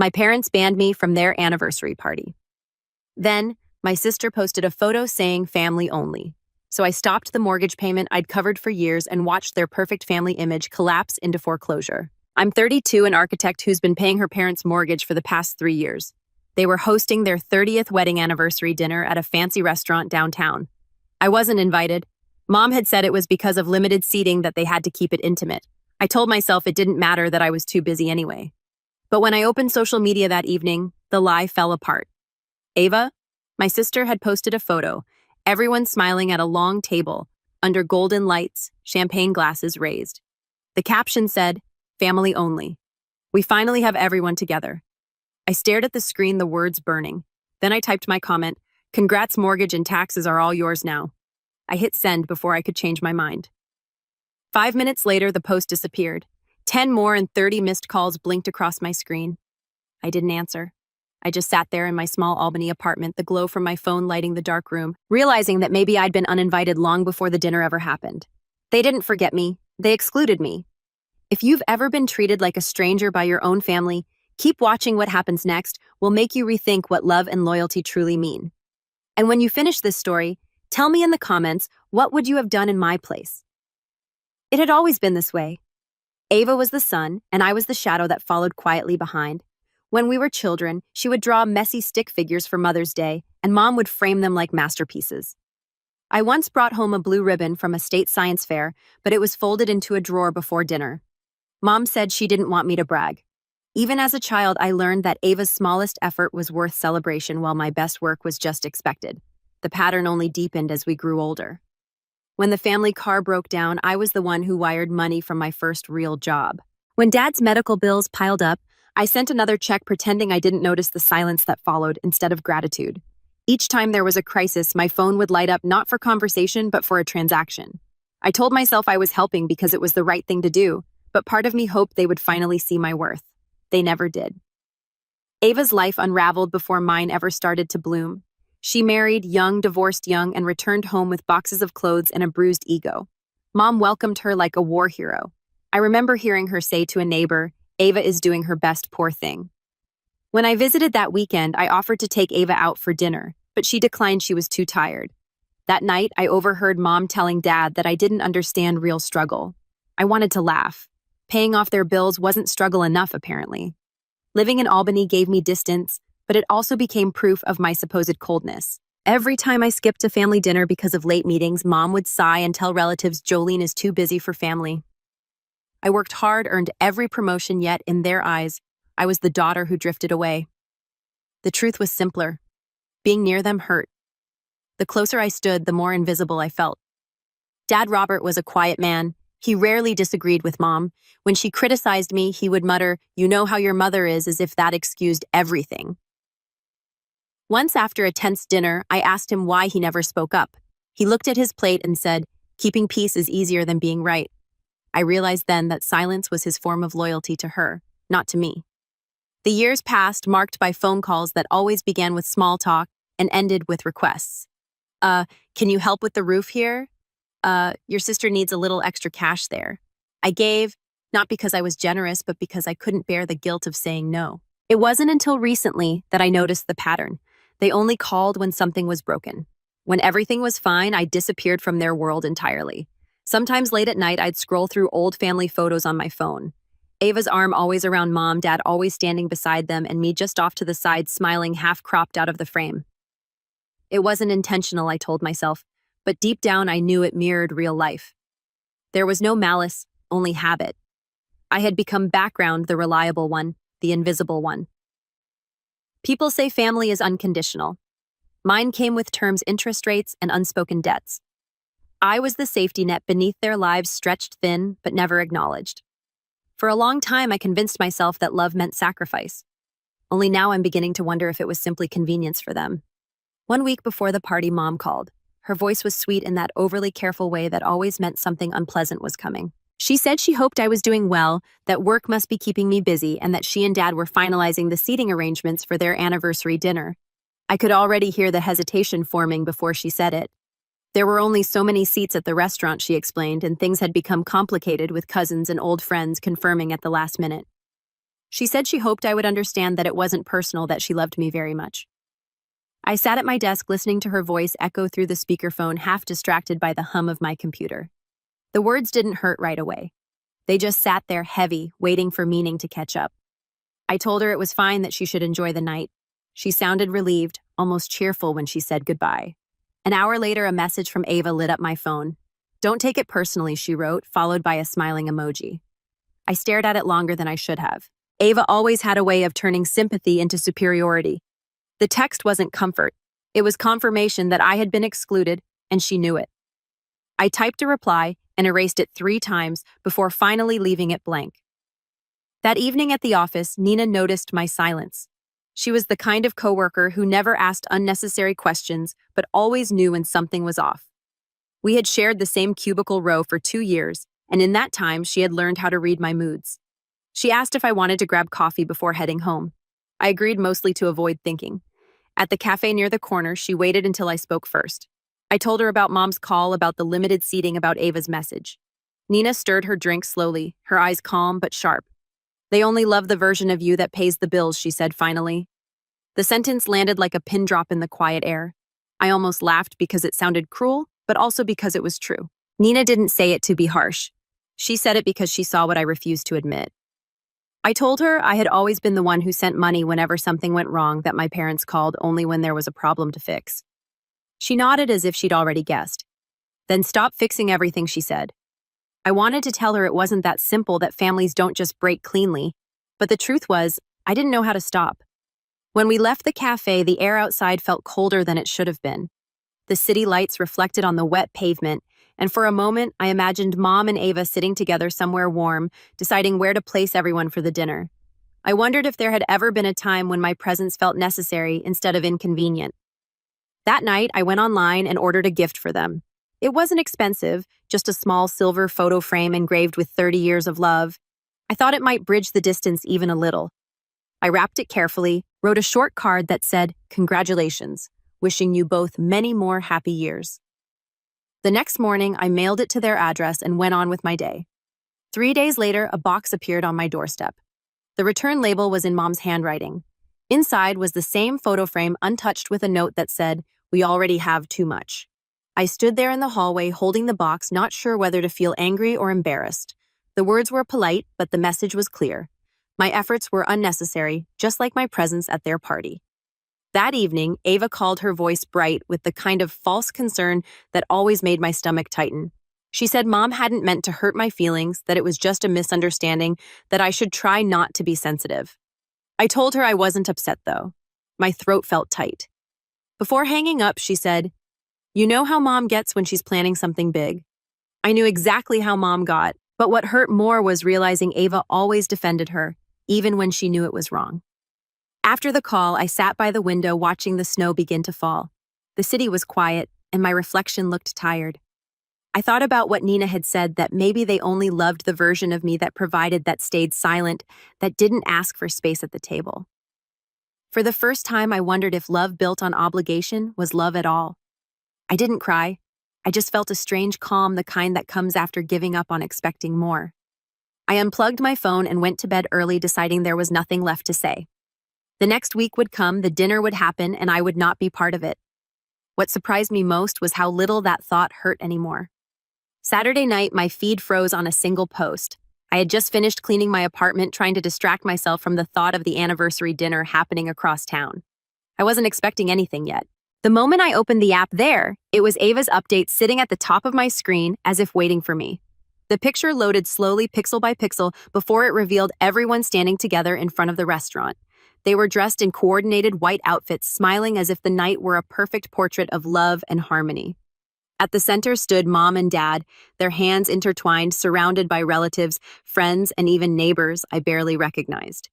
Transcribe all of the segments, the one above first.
My parents banned me from their anniversary party. Then, my sister posted a photo saying family only. So I stopped the mortgage payment I'd covered for years and watched their perfect family image collapse into foreclosure. I'm 32, an architect who's been paying her parents' mortgage for the past 3 years. They were hosting their 30th wedding anniversary dinner at a fancy restaurant downtown. I wasn't invited. Mom had said it was because of limited seating that they had to keep it intimate. I told myself it didn't matter that I was too busy anyway. But when I opened social media that evening, the lie fell apart. Ava, my sister, had posted a photo, everyone smiling at a long table, under golden lights, champagne glasses raised. The caption said, "Family only. We finally have everyone together." I stared at the screen, the words burning. Then I typed my comment, "Congrats, mortgage and taxes are all yours now." I hit send before I could change my mind. 5 minutes later, the post disappeared. 10 more and 30 missed calls blinked across my screen. I didn't answer. I just sat there in my small Albany apartment, the glow from my phone lighting the dark room, realizing that maybe I'd been uninvited long before the dinner ever happened. They didn't forget me. They excluded me. If you've ever been treated like a stranger by your own family, keep watching. What happens next will make you rethink what love and loyalty truly mean. And when you finish this story, tell me in the comments, what would you have done in my place? It had always been this way. Ava was the sun, and I was the shadow that followed quietly behind. When we were children, she would draw messy stick figures for Mother's Day, and Mom would frame them like masterpieces. I once brought home a blue ribbon from a state science fair, but it was folded into a drawer before dinner. Mom said she didn't want me to brag. Even as a child, I learned that Ava's smallest effort was worth celebration while my best work was just expected. The pattern only deepened as we grew older. When the family car broke down, I was the one who wired money from my first real job. When Dad's medical bills piled up, I sent another check pretending I didn't notice the silence that followed instead of gratitude. Each time there was a crisis, my phone would light up not for conversation, but for a transaction. I told myself I was helping because it was the right thing to do, but part of me hoped they would finally see my worth. They never did. Ava's life unraveled before mine ever started to bloom. She married young, divorced young, and returned home with boxes of clothes and a bruised ego. Mom welcomed her like a war hero. I remember hearing her say to a neighbor, "Ava is doing her best, poor thing." When I visited that weekend, I offered to take Ava out for dinner, but she declined. She was too tired. That night, I overheard Mom telling Dad that I didn't understand real struggle. I wanted to laugh. Paying off their bills wasn't struggle enough, apparently. Living in Albany gave me distance, but it also became proof of my supposed coldness. Every time I skipped a family dinner because of late meetings, Mom would sigh and tell relatives Jolene is too busy for family. I worked hard, earned every promotion, yet, in their eyes, I was the daughter who drifted away. The truth was simpler. Being near them hurt. The closer I stood, the more invisible I felt. Dad Robert was a quiet man. He rarely disagreed with Mom. When she criticized me, he would mutter, "You know how your mother is," as if that excused everything. Once after a tense dinner, I asked him why he never spoke up. He looked at his plate and said, "Keeping peace is easier than being right." I realized then that silence was his form of loyalty to her, not to me. The years passed, marked by phone calls that always began with small talk and ended with requests. Can you help with the roof here? Your sister needs a little extra cash there." I gave, not because I was generous, but because I couldn't bear the guilt of saying no. It wasn't until recently that I noticed the pattern. They only called when something was broken. When everything was fine, I disappeared from their world entirely. Sometimes late at night, I'd scroll through old family photos on my phone. Ava's arm always around Mom, Dad always standing beside them, and me just off to the side, smiling, half-cropped out of the frame. It wasn't intentional, I told myself, but deep down I knew it mirrored real life. There was no malice, only habit. I had become background, the reliable one, the invisible one. People say family is unconditional. Mine came with terms, interest rates, and unspoken debts. I was the safety net beneath their lives, stretched thin, but never acknowledged. For a long time, I convinced myself that love meant sacrifice. Only now I'm beginning to wonder if it was simply convenience for them. One week before the party, Mom called. Her voice was sweet in that overly careful way that always meant something unpleasant was coming. She said she hoped I was doing well, that work must be keeping me busy, and that she and Dad were finalizing the seating arrangements for their anniversary dinner. I could already hear the hesitation forming before she said it. There were only so many seats at the restaurant, she explained, and things had become complicated with cousins and old friends confirming at the last minute. She said she hoped I would understand that it wasn't personal, that she loved me very much. I sat at my desk listening to her voice echo through the speakerphone, half distracted by the hum of my computer. The words didn't hurt right away. They just sat there heavy, waiting for meaning to catch up. I told her it was fine, that she should enjoy the night. She sounded relieved, almost cheerful when she said goodbye. An hour later, a message from Ava lit up my phone. "Don't take it personally," she wrote, followed by a smiling emoji. I stared at it longer than I should have. Ava always had a way of turning sympathy into superiority. The text wasn't comfort. It was confirmation that I had been excluded, and she knew it. I typed a reply and erased it 3 times before finally leaving it blank. That evening at the office, Nina noticed my silence. She was the kind of coworker who never asked unnecessary questions, but always knew when something was off. We had shared the same cubicle row for 2 years, and in that time, she had learned how to read my moods. She asked if I wanted to grab coffee before heading home. I agreed, mostly to avoid thinking. At the cafe near the corner, she waited until I spoke first. I told her about Mom's call, about the limited seating, about Ava's message. Nina stirred her drink slowly, her eyes calm but sharp. "They only love the version of you that pays the bills," she said finally. The sentence landed like a pin drop in the quiet air. I almost laughed because it sounded cruel, but also because it was true. Nina didn't say it to be harsh. She said it because she saw what I refused to admit. I told her I had always been the one who sent money whenever something went wrong, that my parents called only when there was a problem to fix. She nodded as if she'd already guessed. "Then stop fixing everything," she said. I wanted to tell her it wasn't that simple, that families don't just break cleanly, but the truth was, I didn't know how to stop. When we left the cafe, the air outside felt colder than it should have been. The city lights reflected on the wet pavement, and for a moment, I imagined Mom and Ava sitting together somewhere warm, deciding where to place everyone for the dinner. I wondered if there had ever been a time when my presence felt necessary instead of inconvenient. That night, I went online and ordered a gift for them. It wasn't expensive, just a small silver photo frame engraved with 30 years of love. I thought it might bridge the distance even a little. I wrapped it carefully, wrote a short card that said, "Congratulations, wishing you both many more happy years." The next morning, I mailed it to their address and went on with my day. 3 days later, a box appeared on my doorstep. The return label was in Mom's handwriting. Inside was the same photo frame, untouched, with a note that said, "We already have too much." I stood there in the hallway holding the box, not sure whether to feel angry or embarrassed. The words were polite, but the message was clear. My efforts were unnecessary, just like my presence at their party. That evening, Ava called, her voice bright with the kind of false concern that always made my stomach tighten. She said Mom hadn't meant to hurt my feelings, that it was just a misunderstanding, that I should try not to be sensitive. I told her I wasn't upset, though. My throat felt tight. Before hanging up, she said, "You know how Mom gets when she's planning something big?" I knew exactly how Mom got, but what hurt more was realizing Ava always defended her, even when she knew it was wrong. After the call, I sat by the window watching the snow begin to fall. The city was quiet, and my reflection looked tired. I thought about what Nina had said, that maybe they only loved the version of me that provided, that stayed silent, that didn't ask for space at the table. For the first time, I wondered if love built on obligation was love at all. I didn't cry. I just felt a strange calm, the kind that comes after giving up on expecting more. I unplugged my phone and went to bed early, deciding there was nothing left to say. The next week would come, the dinner would happen, and I would not be part of it. What surprised me most was how little that thought hurt anymore. Saturday night, my feed froze on a single post. I had just finished cleaning my apartment, trying to distract myself from the thought of the anniversary dinner happening across town. I wasn't expecting anything yet. The moment I opened the app, it was Ava's update sitting at the top of my screen, as if waiting for me. The picture loaded slowly, pixel by pixel, before it revealed everyone standing together in front of the restaurant. They were dressed in coordinated white outfits, smiling as if the night were a perfect portrait of love and harmony. At the center stood Mom and Dad, their hands intertwined, surrounded by relatives, friends, and even neighbors I barely recognized.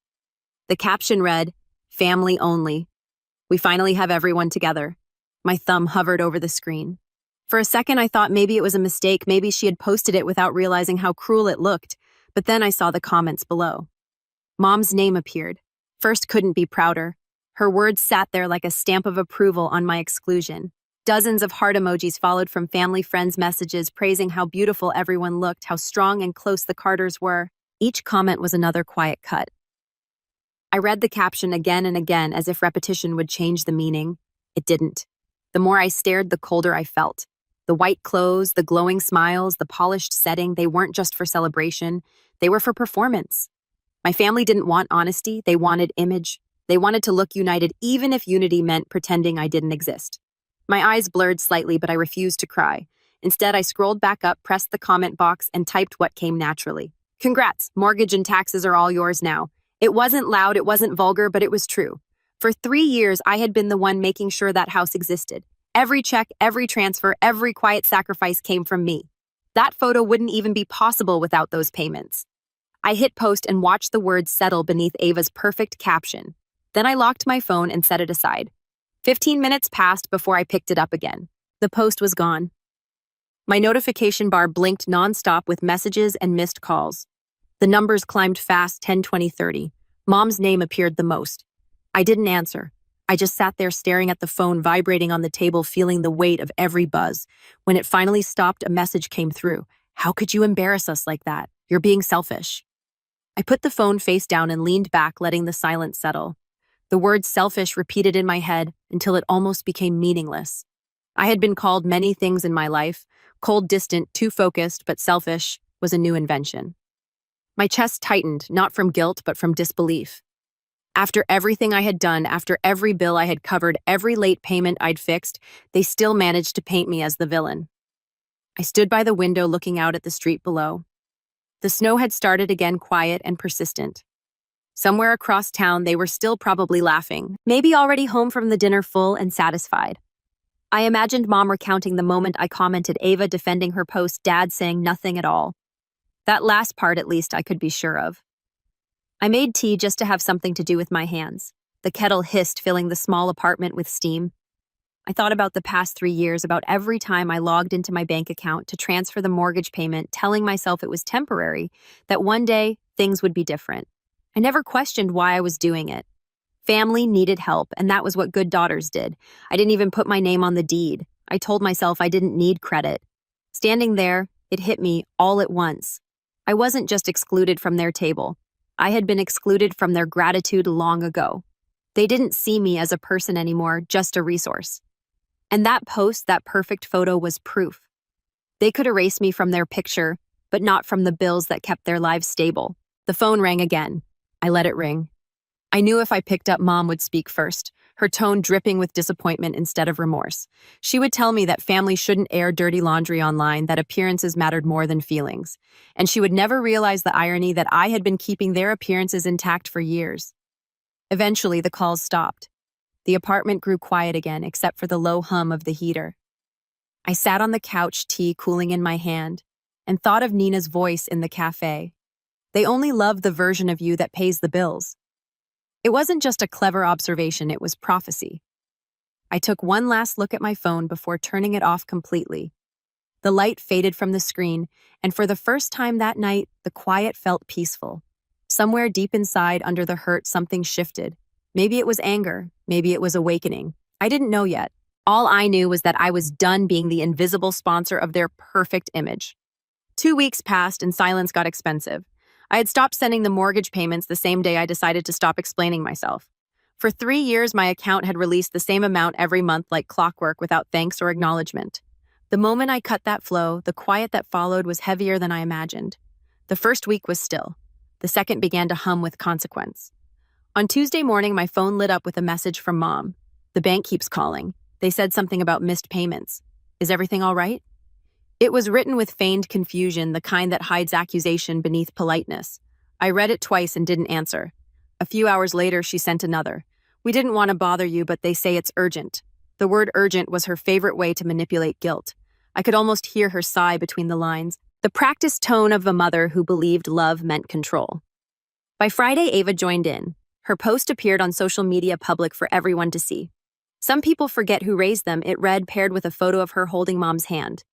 The caption read, "Family only. We finally have everyone together." My thumb hovered over the screen. For a second, I thought maybe it was a mistake, maybe she had posted it without realizing how cruel it looked, but then I saw the comments below. Mom's name appeared. First couldn't be prouder. Her words sat there like a stamp of approval on my exclusion. Dozens of heart emojis followed from family friends' messages praising how beautiful everyone looked, how strong and close the Carters were. Each comment was another quiet cut. I read the caption again and again as if repetition would change the meaning. It didn't. The more I stared, the colder I felt. The white clothes, the glowing smiles, the polished setting, they weren't just for celebration. They were for performance. My family didn't want honesty, they wanted image. They wanted to look united even if unity meant pretending I didn't exist. My eyes blurred slightly, but I refused to cry. Instead, I scrolled back up, pressed the comment box, and typed what came naturally. Congrats, mortgage and taxes are all yours now. It wasn't loud, it wasn't vulgar, but it was true. For 3 years, I had been the one making sure that house existed. Every check, every transfer, every quiet sacrifice came from me. That photo wouldn't even be possible without those payments. I hit post and watched the words settle beneath Ava's perfect caption. Then I locked my phone and set it aside. 15 minutes passed before I picked it up again. The post was gone. My notification bar blinked nonstop with messages and missed calls. The numbers climbed fast, 10, 20, 30. Mom's name appeared the most. I didn't answer. I just sat there staring at the phone vibrating on the table, feeling the weight of every buzz. When it finally stopped, a message came through. How could you embarrass us like that? You're being selfish. I put the phone face down and leaned back, letting the silence settle. The word selfish repeated in my head until it almost became meaningless. I had been called many things in my life. Cold, distant, too focused, but selfish was a new invention. My chest tightened, not from guilt, but from disbelief. After everything I had done, after every bill I had covered, every late payment I'd fixed, they still managed to paint me as the villain. I stood by the window looking out at the street below. The snow had started again, quiet and persistent. Somewhere across town, they were still probably laughing, maybe already home from the dinner full and satisfied. I imagined Mom recounting the moment I commented, Ava defending her post, Dad saying nothing at all. That last part, at least, I could be sure of. I made tea just to have something to do with my hands. The kettle hissed, filling the small apartment with steam. I thought about the past 3 years, about every time I logged into my bank account to transfer the mortgage payment, telling myself it was temporary, that one day things would be different. I never questioned why I was doing it. Family needed help, and that was what good daughters did. I didn't even put my name on the deed. I told myself I didn't need credit. Standing there, it hit me all at once. I wasn't just excluded from their table. I had been excluded from their gratitude long ago. They didn't see me as a person anymore, just a resource. And that post, that perfect photo, was proof. They could erase me from their picture, but not from the bills that kept their lives stable. The phone rang again. I let it ring. I knew if I picked up, Mom would speak first, her tone dripping with disappointment instead of remorse. She would tell me that family shouldn't air dirty laundry online, that appearances mattered more than feelings. And she would never realize the irony that I had been keeping their appearances intact for years. Eventually, the calls stopped. The apartment grew quiet again, except for the low hum of the heater. I sat on the couch, tea cooling in my hand, and thought of Nina's voice in the cafe. They only love the version of you that pays the bills. It wasn't just a clever observation, it was prophecy. I took one last look at my phone before turning it off completely. The light faded from the screen, and for the first time that night, the quiet felt peaceful. Somewhere deep inside, under the hurt, something shifted. Maybe it was anger, maybe it was awakening. I didn't know yet. All I knew was that I was done being the invisible sponsor of their perfect image. 2 weeks passed and silence got expensive. I had stopped sending the mortgage payments the same day I decided to stop explaining myself. For 3 years, my account had released the same amount every month like clockwork without thanks or acknowledgement. The moment I cut that flow, the quiet that followed was heavier than I imagined. The first week was still. The second began to hum with consequence. On Tuesday morning, my phone lit up with a message from Mom. The bank keeps calling. They said something about missed payments. Is everything all right? It was written with feigned confusion, the kind that hides accusation beneath politeness. I read it twice and didn't answer. A few hours later, she sent another. We didn't want to bother you, but they say it's urgent. The word urgent was her favorite way to manipulate guilt. I could almost hear her sigh between the lines, the practiced tone of a mother who believed love meant control. By Friday, Ava joined in. Her post appeared on social media, public for everyone to see. Some people forget who raised them. It read, paired with a photo of her holding Mom's hand.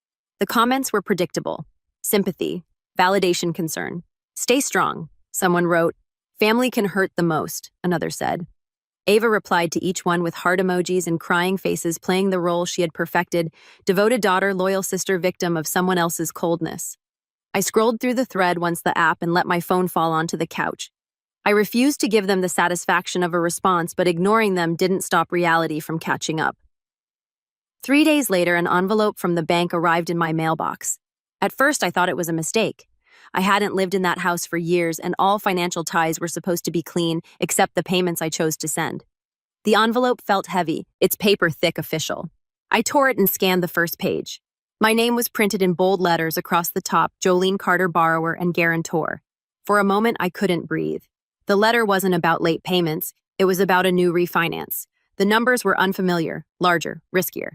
The comments were predictable. Sympathy, validation, concern. Stay strong, someone wrote. Family can hurt the most, another said. Ava replied to each one with heart emojis and crying faces, playing the role she had perfected, devoted daughter, loyal sister, victim of someone else's coldness. I scrolled through the thread once the app and let my phone fall onto the couch. I refused to give them the satisfaction of a response, but ignoring them didn't stop reality from catching up. 3 days later, an envelope from the bank arrived in my mailbox. At first, I thought it was a mistake. I hadn't lived in that house for years, and all financial ties were supposed to be clean, except the payments I chose to send. The envelope felt heavy, its paper thick official. I tore it and scanned the first page. My name was printed in bold letters across the top: Jolene Carter, borrower and guarantor. For a moment, I couldn't breathe. The letter wasn't about late payments, it was about a new refinance. The numbers were unfamiliar, larger, riskier.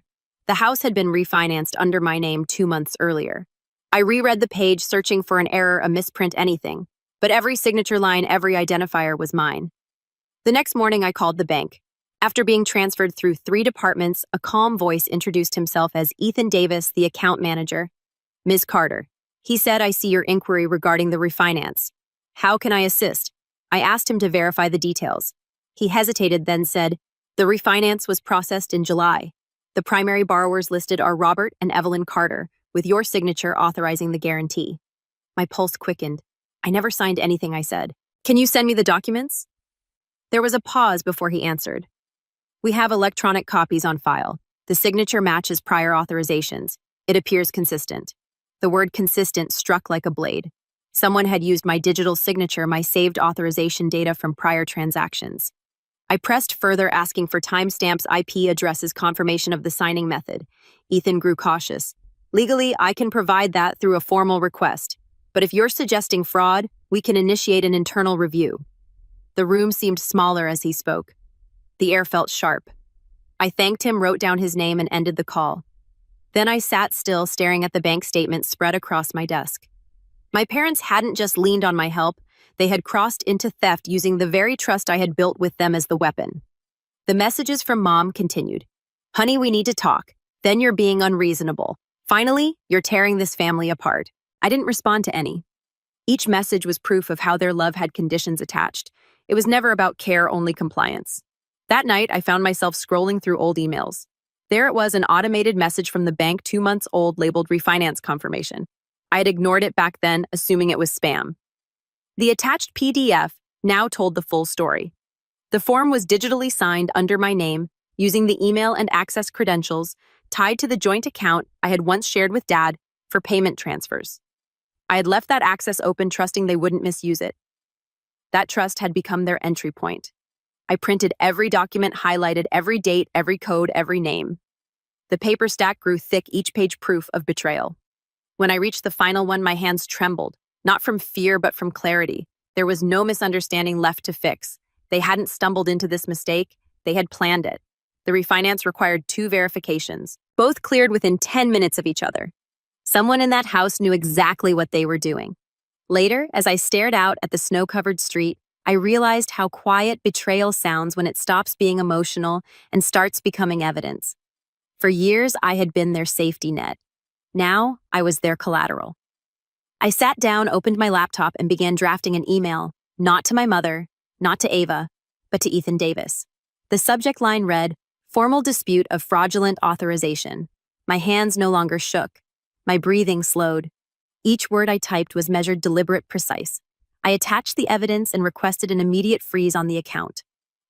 The house had been refinanced under my name 2 months earlier. I reread the page, searching for an error, a misprint, anything. But every signature line, every identifier was mine. The next morning, I called the bank. After being transferred through 3 departments, a calm voice introduced himself as Ethan Davis, the account manager. "Ms. Carter," he said, "I see your inquiry regarding the refinance. How can I assist?" I asked him to verify the details. He hesitated, then said, "The refinance was processed in July. The primary borrowers listed are Robert and Evelyn Carter, with your signature authorizing the guarantee." My pulse quickened. "I never signed anything," I said. "Can you send me the documents?" There was a pause before he answered. "We have electronic copies on file. The signature matches prior authorizations. It appears consistent." The word consistent struck like a blade. Someone had used my digital signature, my saved authorization data from prior transactions. I pressed further, asking for timestamps, IP addresses, confirmation of the signing method. Ethan grew cautious. "Legally, I can provide that through a formal request. But if you're suggesting fraud, we can initiate an internal review." The room seemed smaller as he spoke. The air felt sharp. I thanked him, wrote down his name, and ended the call. Then I sat still, staring at the bank statement spread across my desk. My parents hadn't just leaned on my help, they had crossed into theft using the very trust I had built with them as the weapon. The messages from Mom continued. "Honey, we need to talk. Then you're being unreasonable. Finally, you're tearing this family apart." I didn't respond to any. Each message was proof of how their love had conditions attached. It was never about care, only compliance. That night, I found myself scrolling through old emails. There it was, an automated message from the bank 2 months old labeled refinance confirmation. I had ignored it back then, assuming it was spam. The attached PDF now told the full story. The form was digitally signed under my name, using the email and access credentials tied to the joint account I had once shared with Dad for payment transfers. I had left that access open, trusting they wouldn't misuse it. That trust had become their entry point. I printed every document, highlighted every date, every code, every name. The paper stack grew thick, each page proof of betrayal. When I reached the final one, my hands trembled, not from fear but from clarity. There was no misunderstanding left to fix. They hadn't stumbled into this mistake, they had planned it. The refinance required 2 verifications, both cleared within 10 minutes of each other. Someone in that house knew exactly what they were doing. Later, as I stared out at the snow-covered street, I realized how quiet betrayal sounds when it stops being emotional and starts becoming evidence. For years, I had been their safety net. Now, I was their collateral. I sat down, opened my laptop, and began drafting an email, not to my mother, not to Ava, but to Ethan Davis. The subject line read, "Formal dispute of fraudulent authorization." My hands no longer shook. My breathing slowed. Each word I typed was measured, deliberate, precise. I attached the evidence and requested an immediate freeze on the account.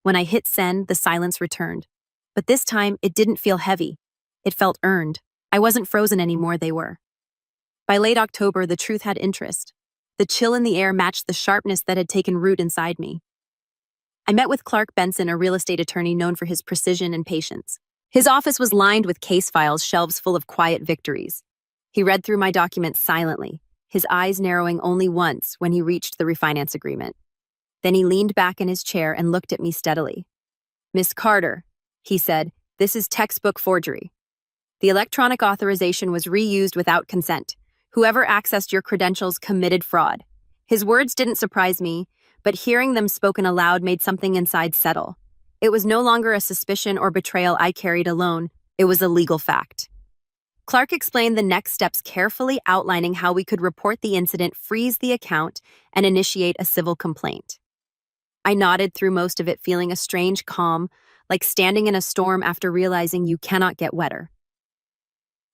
When I hit send, the silence returned. But this time, it didn't feel heavy. It felt earned. I wasn't frozen anymore, they were. By late October, the truth had interest. The chill in the air matched the sharpness that had taken root inside me. I met with Clark Benson, a real estate attorney known for his precision and patience. His office was lined with case files, shelves full of quiet victories. He read through my documents silently, his eyes narrowing only once when he reached the refinance agreement. Then he leaned back in his chair and looked at me steadily. "Miss Carter," he said, "this is textbook forgery. The electronic authorization was reused without consent. Whoever accessed your credentials committed fraud." His words didn't surprise me, but hearing them spoken aloud made something inside settle. It was no longer a suspicion or betrayal I carried alone, it was a legal fact. Clark explained the next steps carefully, outlining how we could report the incident, freeze the account, and initiate a civil complaint. I nodded through most of it, feeling a strange calm, like standing in a storm after realizing you cannot get wetter.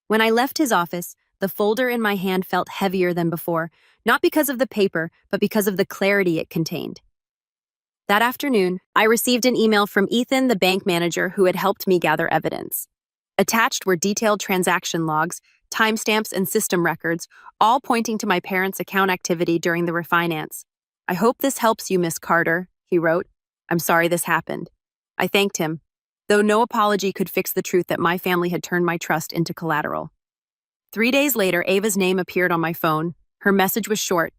When I left his office, the folder in my hand felt heavier than before, not because of the paper, but because of the clarity it contained. That afternoon, I received an email from Ethan, the bank manager who had helped me gather evidence. Attached were detailed transaction logs, timestamps, and system records, all pointing to my parents' account activity during the refinance. "I hope this helps you, Miss Carter," he wrote. "I'm sorry this happened." I thanked him, though no apology could fix the truth that my family had turned my trust into collateral. 3 days later, Ava's name appeared on my phone. Her message was short.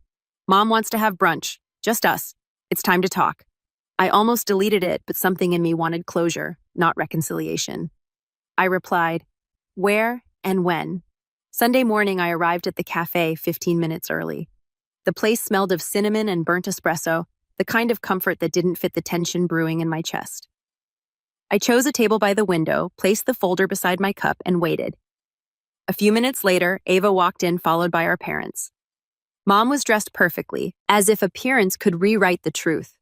"Mom wants to have brunch. Just us. It's time to talk." I almost deleted it, but something in me wanted closure, not reconciliation. I replied, "Where and when?" Sunday morning, I arrived at the cafe 15 minutes early. The place smelled of cinnamon and burnt espresso, the kind of comfort that didn't fit the tension brewing in my chest. I chose a table by the window, placed the folder beside my cup, and waited. A few minutes later, Ava walked in, followed by our parents. Mom was dressed perfectly, as if appearance could rewrite the truth.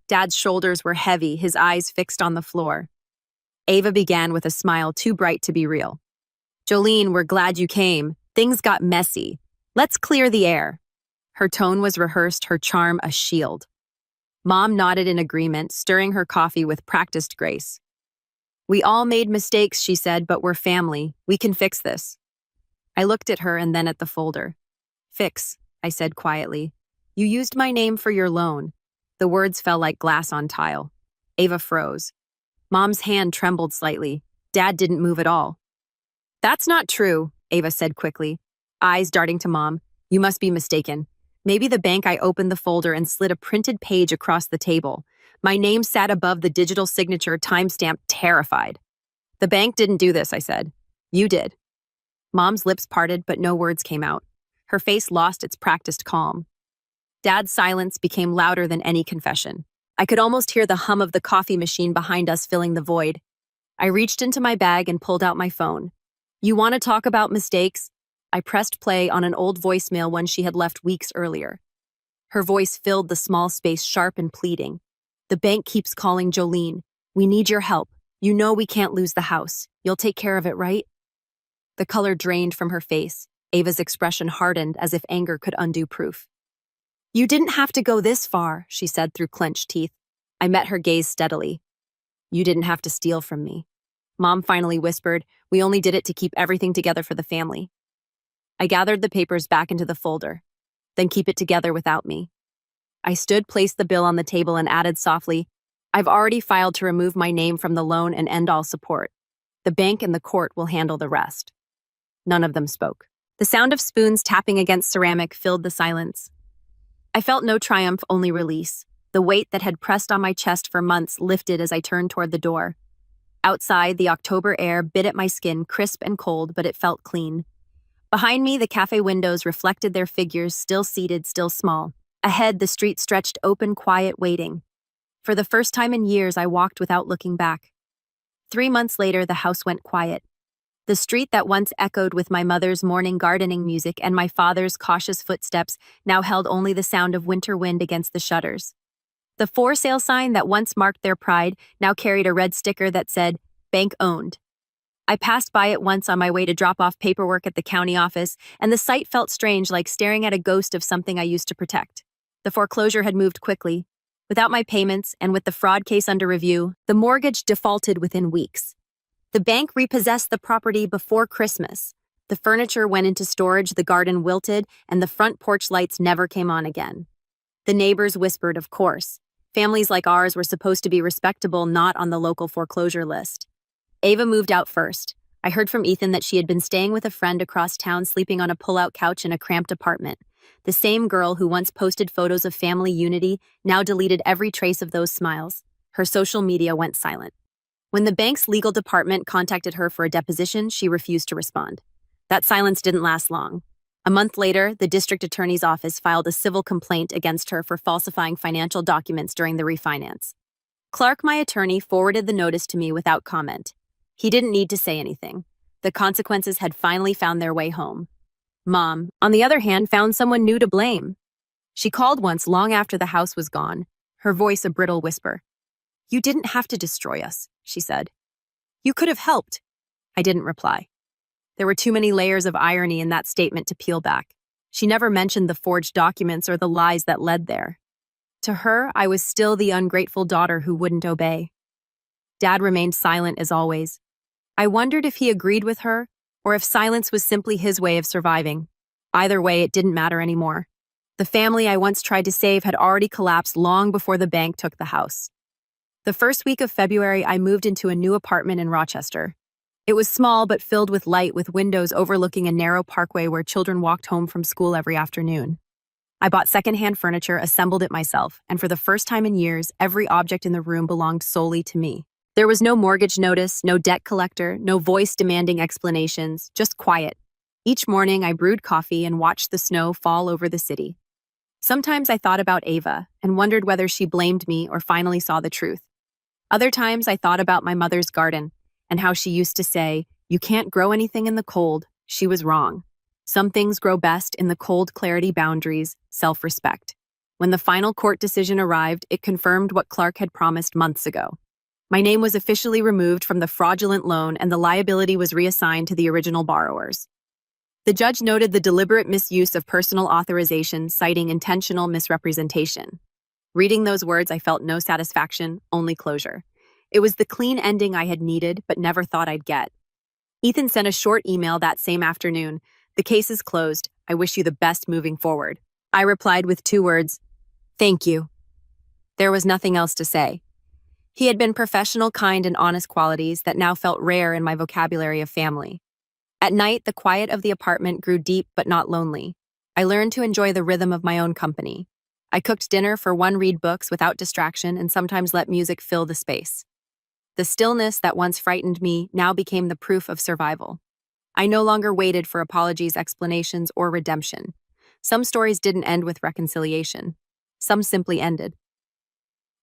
Dad's shoulders were heavy, his eyes fixed on the floor. Ava began with a smile too bright to be real. "Jolene, we're glad you came. Things got messy. Let's clear the air." Her tone was rehearsed, her charm a shield. Mom nodded in agreement, stirring her coffee with practiced grace. "We all made mistakes," she said, "but we're family. We can fix this." I looked at her and then at the folder. "Fix," I said quietly. "You used my name for your loan." The words fell like glass on tile. Ava froze. Mom's hand trembled slightly. Dad didn't move at all. "That's not true," Ava said quickly, eyes darting to Mom. "You must be mistaken. Maybe the bank." I opened the folder and slid a printed page across the table. My name sat above the digital signature, timestamp, terrified. "The bank didn't do this," I said. "You did." Mom's lips parted, but no words came out. Her face lost its practiced calm. Dad's silence became louder than any confession. I could almost hear the hum of the coffee machine behind us filling the void. I reached into my bag and pulled out my phone. "You want to talk about mistakes?" I pressed play on an old voicemail one she had left weeks earlier. Her voice filled the small space, sharp and pleading. "The bank keeps calling, Jolene. We need your help. You know we can't lose the house. You'll take care of it, right?" The color drained from her face. Ava's expression hardened as if anger could undo proof. "You didn't have to go this far," she said through clenched teeth. I met her gaze steadily. "You didn't have to steal from me." Mom finally whispered, "We only did it to keep everything together for the family." I gathered the papers back into the folder. "Then keep it together without me." I stood, placed the bill on the table, and added softly, "I've already filed to remove my name from the loan and end all support. The bank and the court will handle the rest." None of them spoke. The sound of spoons tapping against ceramic filled the silence. I felt no triumph, only release. The weight that had pressed on my chest for months lifted as I turned toward the door. Outside, the October air bit at my skin, crisp and cold, but it felt clean. Behind me, the cafe windows reflected their figures, still seated, still small. Ahead, the street stretched open, quiet, waiting. For the first time in years, I walked without looking back. 3 months later, the house went quiet. The street that once echoed with my mother's morning gardening music and my father's cautious footsteps now held only the sound of winter wind against the shutters. The for sale sign that once marked their pride now carried a red sticker that said, "Bank owned." I passed by it once on my way to drop off paperwork at the county office, and the sight felt strange, like staring at a ghost of something I used to protect. The foreclosure had moved quickly. Without my payments, and with the fraud case under review, the mortgage defaulted within weeks. The bank repossessed the property before Christmas. The furniture went into storage, the garden wilted, and the front porch lights never came on again. The neighbors whispered, of course. Families like ours were supposed to be respectable, not on the local foreclosure list. Ava moved out first. I heard from Ethan that she had been staying with a friend across town, sleeping on a pull-out couch in a cramped apartment. The same girl who once posted photos of family unity now deleted every trace of those smiles. Her social media went silent. When the bank's legal department contacted her for a deposition, she refused to respond. That silence didn't last long. A month later, the district attorney's office filed a civil complaint against her for falsifying financial documents during the refinance. Clark, my attorney, forwarded the notice to me without comment. He didn't need to say anything. The consequences had finally found their way home. Mom, on the other hand, found someone new to blame. She called once long after the house was gone, her voice a brittle whisper. "You didn't have to destroy us," she said. "You could have helped." I didn't reply. There were too many layers of irony in that statement to peel back. She never mentioned the forged documents or the lies that led there. to her, I was still the ungrateful daughter who wouldn't obey. Dad remained silent as always. I wondered if he agreed with her, or if silence was simply his way of surviving. Either way, it didn't matter anymore. The family I once tried to save had already collapsed long before the bank took the house. The first week of February, I moved into a new apartment in Rochester. It was small but filled with light, with windows overlooking a narrow parkway where children walked home from school every afternoon. I bought secondhand furniture, assembled it myself, and for the first time in years, every object in the room belonged solely to me. There was no mortgage notice, no debt collector, no voice demanding explanations, just quiet. Each morning, I brewed coffee and watched the snow fall over the city. Sometimes I thought about Ava and wondered whether she blamed me or finally saw the truth. Other times I thought about my mother's garden and how she used to say, "You can't grow anything in the cold." She was wrong. Some things grow best in the cold clarity, boundaries, self-respect. When the final court decision arrived, it confirmed what Clark had promised months ago. My name was officially removed from the fraudulent loan and the liability was reassigned to the original borrowers. The judge noted the deliberate misuse of personal authorization, citing intentional misrepresentation. Reading those words, I felt no satisfaction, only closure. It was the clean ending I had needed, but never thought I'd get. Ethan sent a short email that same afternoon. "The case is closed. I wish you the best moving forward." I replied with 2 words, "Thank you." There was nothing else to say. He had been professional, kind, and honest qualities that now felt rare in my vocabulary of family. At night, the quiet of the apartment grew deep but not lonely. I learned to enjoy the rhythm of my own company. I cooked dinner for one, read books without distraction, and sometimes let music fill the space. The stillness that once frightened me now became the proof of survival. I no longer waited for apologies, explanations, or redemption. Some stories didn't end with reconciliation. Some simply ended.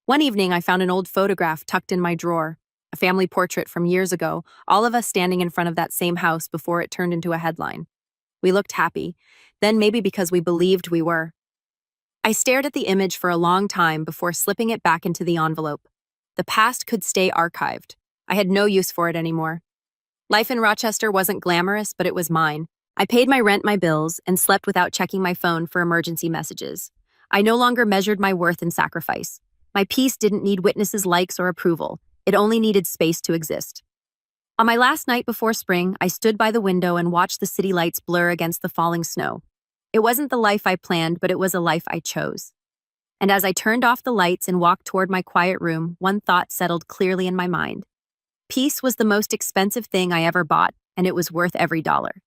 One evening, I found an old photograph tucked in my drawer, a family portrait from years ago, all of us standing in front of that same house before it turned into a headline. We looked happy, then maybe because we believed we were. I stared at the image for a long time before slipping it back into the envelope. The past could stay archived. I had no use for it anymore. Life in Rochester wasn't glamorous, but it was mine. I paid my rent, my bills, and slept without checking my phone for emergency messages. I no longer measured my worth in sacrifice. My peace didn't need witnesses' likes or approval. It only needed space to exist. On my last night before spring, I stood by the window and watched the city lights blur against the falling snow. It wasn't the life I planned, but it was a life I chose. And as I turned off the lights and walked toward my quiet room, one thought settled clearly in my mind. Peace was the most expensive thing I ever bought, and it was worth every dollar.